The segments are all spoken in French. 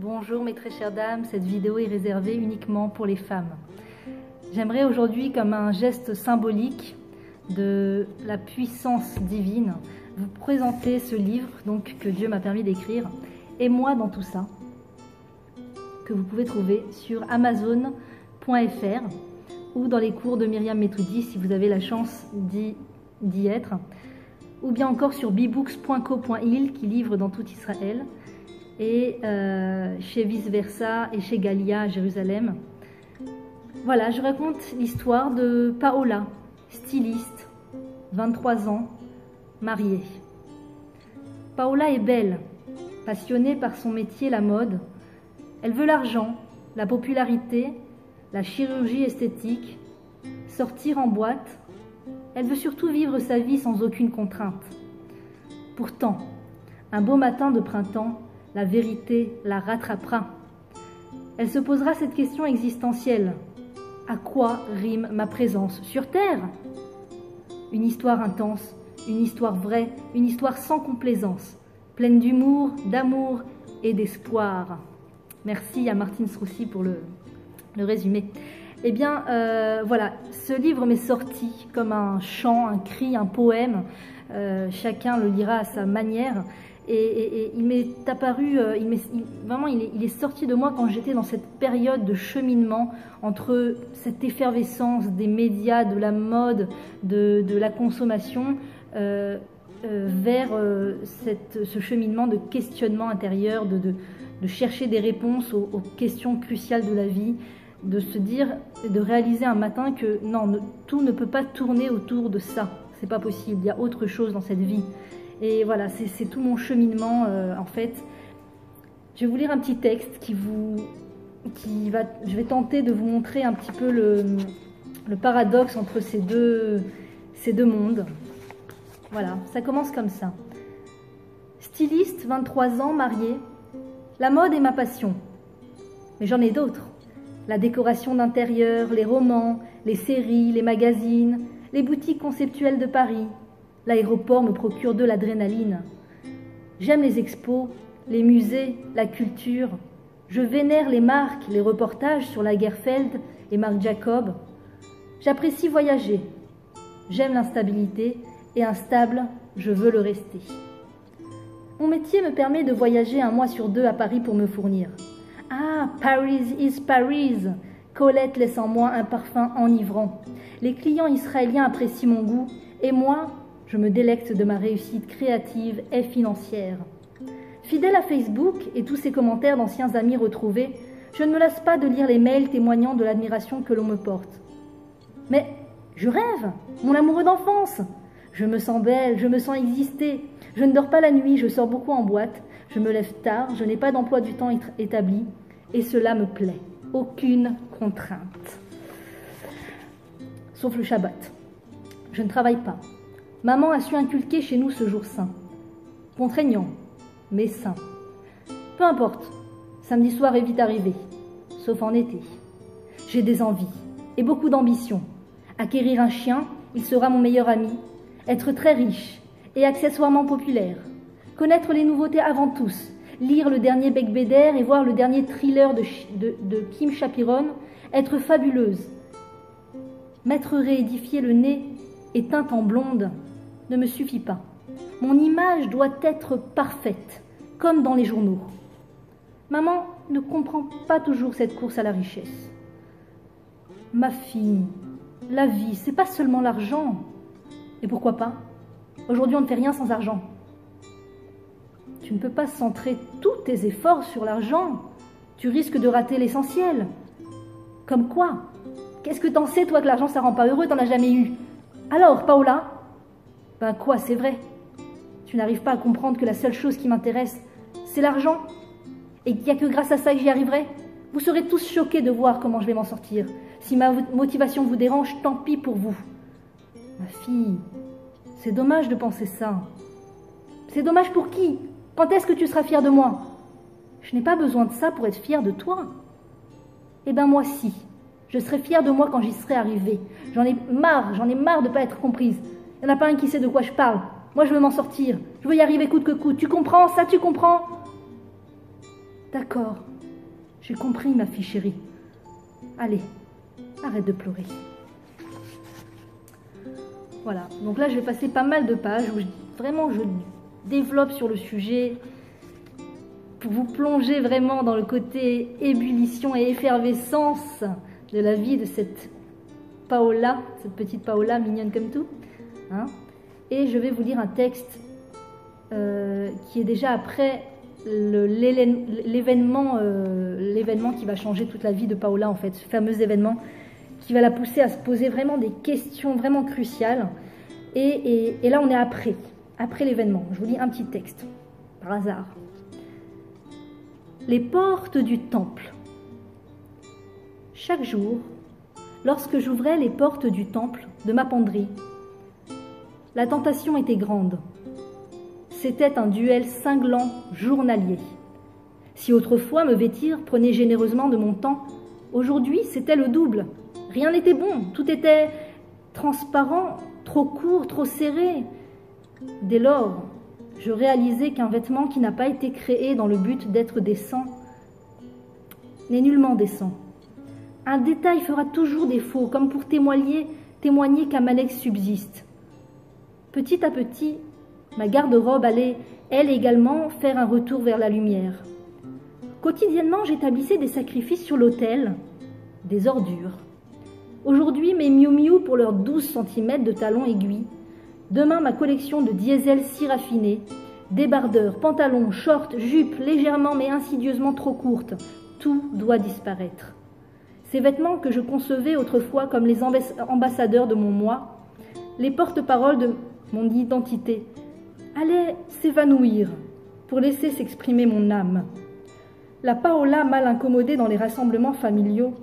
Bonjour mes très chères dames, cette vidéo est réservée uniquement pour les femmes. J'aimerais aujourd'hui, comme un geste symbolique de la puissance divine, vous présenter ce livre donc, que Dieu m'a permis d'écrire, et moi dans tout ça, que vous pouvez trouver sur Amazon.fr ou dans les cours de Myriam Metoudi si vous avez la chance d'y être, ou bien encore sur bbooks.co.il qui livre dans tout Israël, et chez Vice Versa et chez Galia à Jérusalem. Voilà, je raconte l'histoire de Paola, styliste, 23 ans, mariée. Paola est belle, passionnée par son métier, la mode. Elle veut l'argent, la popularité, la chirurgie esthétique, sortir en boîte. Elle veut surtout vivre sa vie sans aucune contrainte. Pourtant, un beau matin de printemps, la vérité la rattrapera. Elle se posera cette question existentielle. À quoi rime ma présence sur Terre? Une histoire intense, une histoire vraie, une histoire sans complaisance, pleine d'humour, d'amour et d'espoir. Merci à Martine Sroussi pour le résumé. Eh bien, voilà, ce livre m'est sorti comme un chant, un cri, un poème. Chacun le lira à sa manière. Et il m'est apparu, vraiment, il est sorti de moi quand j'étais dans cette période de cheminement entre cette effervescence des médias, de la mode, de la consommation, vers ce cheminement de questionnement intérieur, de chercher des réponses aux questions cruciales de la vie, de se dire, de réaliser un matin que non, tout ne peut pas tourner autour de ça, c'est pas possible, il y a autre chose dans cette vie. Et voilà, c'est tout mon cheminement en fait. Je vais vous lire un petit texte je vais tenter de vous montrer un petit peu le paradoxe entre ces deux mondes. Voilà, ça commence comme ça. Styliste, 23 ans, mariée. La mode est ma passion. Mais j'en ai d'autres. La décoration d'intérieur, les romans, les séries, les magazines, les boutiques conceptuelles de Paris. L'aéroport me procure de l'adrénaline. J'aime les expos, les musées, la culture. Je vénère les marques, les reportages sur Lagerfeld et Marc Jacob. J'apprécie voyager. J'aime l'instabilité et instable, je veux le rester. Mon métier me permet de voyager 1 mois sur 2 à Paris pour me fournir. Ah, Paris is Paris! Colette laisse en moi un parfum enivrant. Les clients israéliens apprécient mon goût et moi, je me délecte de ma réussite créative et financière. Fidèle à Facebook et tous ces commentaires d'anciens amis retrouvés, je ne me lasse pas de lire les mails témoignant de l'admiration que l'on me porte. Mais je rêve, mon amoureux d'enfance. Je me sens belle, je me sens exister. Je ne dors pas la nuit, je sors beaucoup en boîte. Je me lève tard, je n'ai pas d'emploi du temps établi. Et cela me plaît. Aucune contrainte. Sauf le Shabbat. Je ne travaille pas. Maman a su inculquer chez nous ce jour saint. Contraignant, mais saint. Peu importe, samedi soir est vite arrivé, sauf en été. J'ai des envies et beaucoup d'ambition. Acquérir un chien, il sera mon meilleur ami. Être très riche et accessoirement populaire. Connaître les nouveautés avant tous. Lire le dernier Bec Béder et voir le dernier thriller de Kim Chapiron. Être fabuleuse. M'être réédifié le nez et teinte en blonde ne me suffit pas. Mon image doit être parfaite, comme dans les journaux. Maman ne comprend pas toujours cette course à la richesse. Ma fille, la vie, c'est pas seulement l'argent. Et pourquoi pas? Aujourd'hui, on ne fait rien sans argent. Tu ne peux pas centrer tous tes efforts sur l'argent. Tu risques de rater l'essentiel. Comme quoi? Qu'est-ce que t'en sais, toi, que l'argent, ça rend pas heureux? T'en as jamais eu. Alors, Paola? Ben quoi, c'est vrai. Tu n'arrives pas à comprendre que la seule chose qui m'intéresse, c'est l'argent. Et qu'il n'y a que grâce à ça que j'y arriverai. Vous serez tous choqués de voir comment je vais m'en sortir. Si ma motivation vous dérange, tant pis pour vous. Ma fille, c'est dommage de penser ça. C'est dommage pour qui? Quand est-ce que tu seras fière de moi? Je n'ai pas besoin de ça pour être fière de toi. Eh ben moi si. Je serai fière de moi quand j'y serai arrivée. J'en ai marre de ne pas être comprise. Il n'y en a pas un qui sait de quoi je parle. Moi, je veux m'en sortir. Je veux y arriver coûte que coûte. Tu comprends ça? Tu comprends? D'accord, j'ai compris ma fille chérie. Allez, arrête de pleurer. Voilà, donc là je vais passer pas mal de pages où vraiment je développe sur le sujet pour vous plonger vraiment dans le côté ébullition et effervescence de la vie de cette Paola, cette petite Paola mignonne comme tout. Hein. Et je vais vous lire un texte qui est déjà après l'événement qui va changer toute la vie de Paola en fait, ce fameux événement qui va la pousser à se poser vraiment des questions vraiment cruciales. Et là on est après l'événement. Je vous lis un petit texte, par hasard. Les portes du temple. Chaque jour, lorsque j'ouvrais les portes du temple de ma penderie, la tentation était grande. C'était un duel cinglant journalier. Si autrefois me vêtir prenait généreusement de mon temps, aujourd'hui c'était le double. Rien n'était bon, tout était transparent, trop court, trop serré. Dès lors, je réalisais qu'un vêtement qui n'a pas été créé dans le but d'être décent n'est nullement décent. Un détail fera toujours défaut, comme pour témoigner qu'un mal-être subsiste. Petit à petit, ma garde-robe allait, elle également, faire un retour vers la lumière. Quotidiennement, j'établissais des sacrifices sur l'autel, des ordures. Aujourd'hui, mes miou-miou pour leurs 12 cm de talons aiguilles. Demain, ma collection de diesel si raffinée, débardeurs, pantalons, shorts, jupes légèrement mais insidieusement trop courtes, tout doit disparaître. Ces vêtements que je concevais autrefois comme les ambassadeurs de mon moi, les porte-paroles de mon identité, allaient s'évanouir pour laisser s'exprimer mon âme. La Paola mal incommodée dans les rassemblements familiaux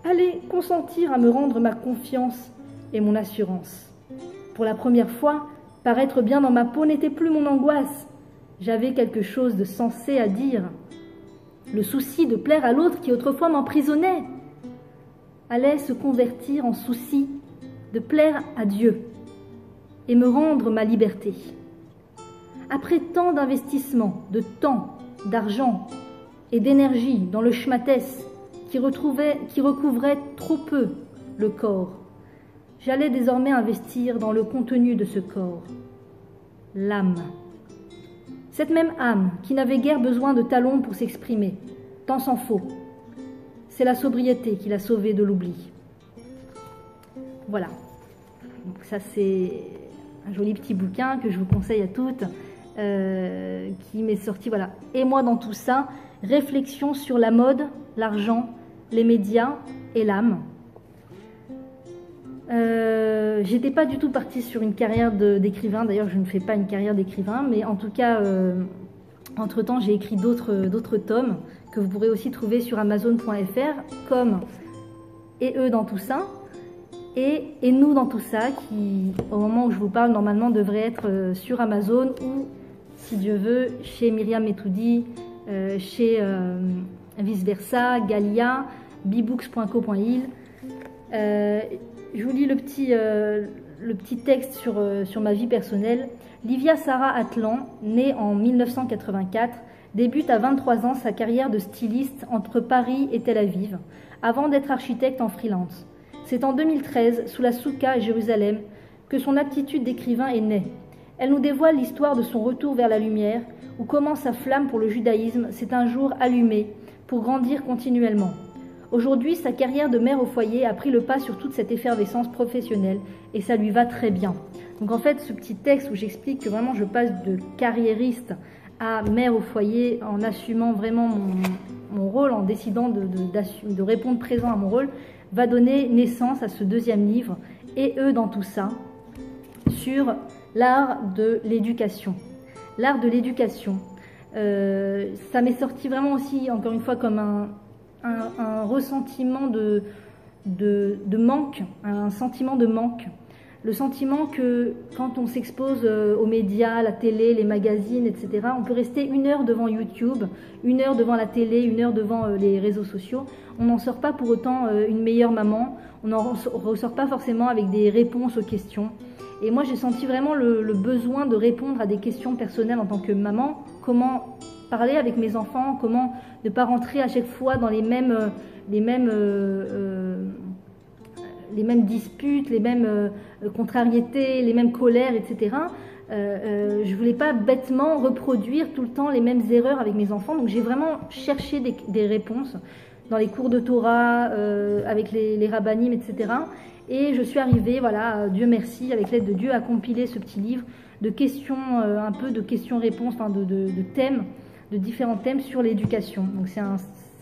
allait consentir à me rendre ma confiance et mon assurance. Pour la première fois, paraître bien dans ma peau n'était plus mon angoisse. J'avais quelque chose de sensé à dire. Le souci de plaire à l'autre qui autrefois m'emprisonnait allait se convertir en souci de plaire à Dieu et me rendre ma liberté. Après tant d'investissements, de temps, d'argent et d'énergie dans le schmatès qui recouvrait trop peu le corps, j'allais désormais investir dans le contenu de ce corps, l'âme. Cette même âme qui n'avait guère besoin de talons pour s'exprimer, tant s'en faut. C'est la sobriété qui l'a sauvée de l'oubli. Voilà. Donc ça c'est un joli petit bouquin que je vous conseille à toutes, qui m'est sorti, voilà. Et moi dans tout ça, réflexion sur la mode, l'argent, les médias et l'âme. J'étais pas du tout partie sur une carrière d'écrivain, d'ailleurs je ne fais pas une carrière d'écrivain, mais en tout cas, entre temps j'ai écrit d'autres tomes que vous pourrez aussi trouver sur Amazon.fr, comme Et eux dans tout ça, et nous dans tout ça, qui au moment où je vous parle normalement devrait être sur Amazon ou, si Dieu veut, chez Myriam Metoudi, chez Vice Versa, Galia, bibooks.co.il. Je vous lis le petit texte sur ma vie personnelle. Livia Sarah Atlan, née en 1984, débute à 23 ans sa carrière de styliste entre Paris et Tel Aviv, avant d'être architecte en freelance. C'est en 2013, sous la Souka à Jérusalem, que son aptitude d'écrivain est née. Elle nous dévoile l'histoire de son retour vers la lumière, où comment sa flamme pour le judaïsme s'est un jour allumée pour grandir continuellement. Aujourd'hui, sa carrière de mère au foyer a pris le pas sur toute cette effervescence professionnelle et ça lui va très bien. Donc en fait, ce petit texte où j'explique que vraiment je passe de carriériste à mère au foyer en assumant vraiment mon rôle, en décidant de répondre présent à mon rôle, va donner naissance à ce deuxième livre, Et eux dans tout ça, sur l'art de l'éducation. L'art de l'éducation, ça m'est sorti vraiment aussi, encore une fois, comme un ressentiment de manque, un sentiment de manque. Le sentiment que quand on s'expose aux médias, la télé, les magazines, etc., on peut rester 1 heure devant YouTube, 1 heure devant la télé, 1 heure devant les réseaux sociaux. On n'en sort pas pour autant une meilleure maman, on n'en ressort pas forcément avec des réponses aux questions. Et moi, j'ai senti vraiment le besoin de répondre à des questions personnelles en tant que maman. Comment parler avec mes enfants, comment ne pas rentrer à chaque fois dans les mêmes disputes, les mêmes contrariétés, les mêmes colères, etc. Je voulais pas bêtement reproduire tout le temps les mêmes erreurs avec mes enfants, donc j'ai vraiment cherché des réponses dans les cours de Torah, avec les rabbinim, etc. Et je suis arrivée, voilà, Dieu merci, avec l'aide de Dieu, à compiler ce petit livre de questions, un peu de questions-réponses, enfin de thèmes, de différents thèmes sur l'éducation. Donc c'est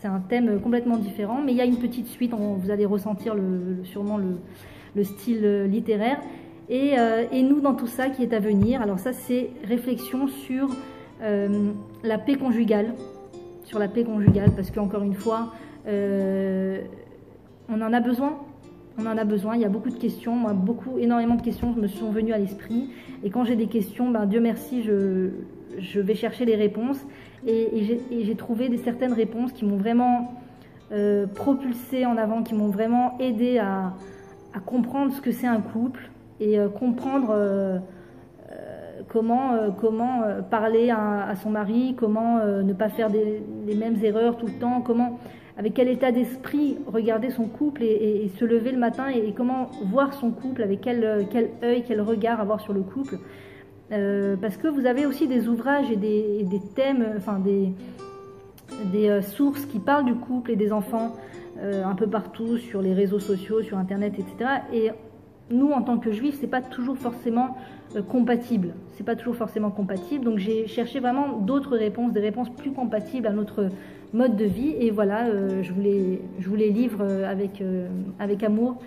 un thème complètement différent, mais il y a une petite suite, vous allez ressentir sûrement le style littéraire. Et nous, dans tout ça qui est à venir, alors ça c'est réflexion sur la paix conjugale, parce qu'encore une fois, on en a besoin. Il y a beaucoup de questions, moi, énormément de questions me sont venues à l'esprit. Et quand j'ai des questions, ben, Dieu merci, je vais chercher les réponses. Et j'ai trouvé certaines réponses qui m'ont vraiment propulsée en avant, qui m'ont vraiment aidé à comprendre ce que c'est un couple et comprendre comment parler à son mari, comment ne pas faire les mêmes erreurs tout le temps, avec quel état d'esprit regarder son couple et se lever le matin et comment voir son couple, avec quel œil, quel regard avoir sur le couple. Parce que vous avez aussi des ouvrages et des thèmes, enfin des sources qui parlent du couple et des enfants un peu partout sur les réseaux sociaux, sur internet, etc. Et nous, en tant que juifs, c'est pas toujours forcément compatible. C'est pas toujours forcément compatible. Donc j'ai cherché vraiment d'autres réponses, des réponses plus compatibles à notre mode de vie. Et voilà, je vous les livre avec amour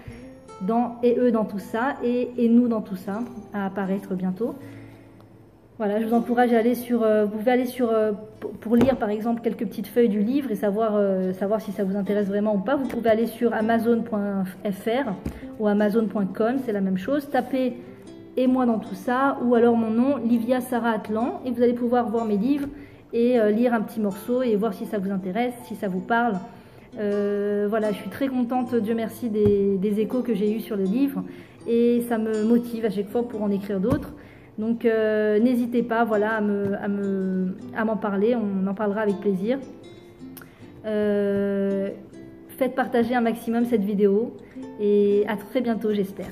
et eux dans tout ça et nous dans tout ça, à apparaître bientôt. Voilà, je vous encourage à aller vous pouvez aller pour lire par exemple quelques petites feuilles du livre et savoir si ça vous intéresse vraiment ou pas. Vous pouvez aller sur amazon.fr ou amazon.com, c'est la même chose. Tapez « Et moi dans tout ça » ou alors mon nom, Livia Sarah Atlan, et vous allez pouvoir voir mes livres et lire un petit morceau et voir si ça vous intéresse, si ça vous parle. Voilà, je suis très contente, Dieu merci, des échos que j'ai eus sur le livre et ça me motive à chaque fois pour en écrire d'autres. Donc n'hésitez pas, voilà, à m'en parler, on en parlera avec plaisir. Faites partager un maximum cette vidéo et à très bientôt, j'espère.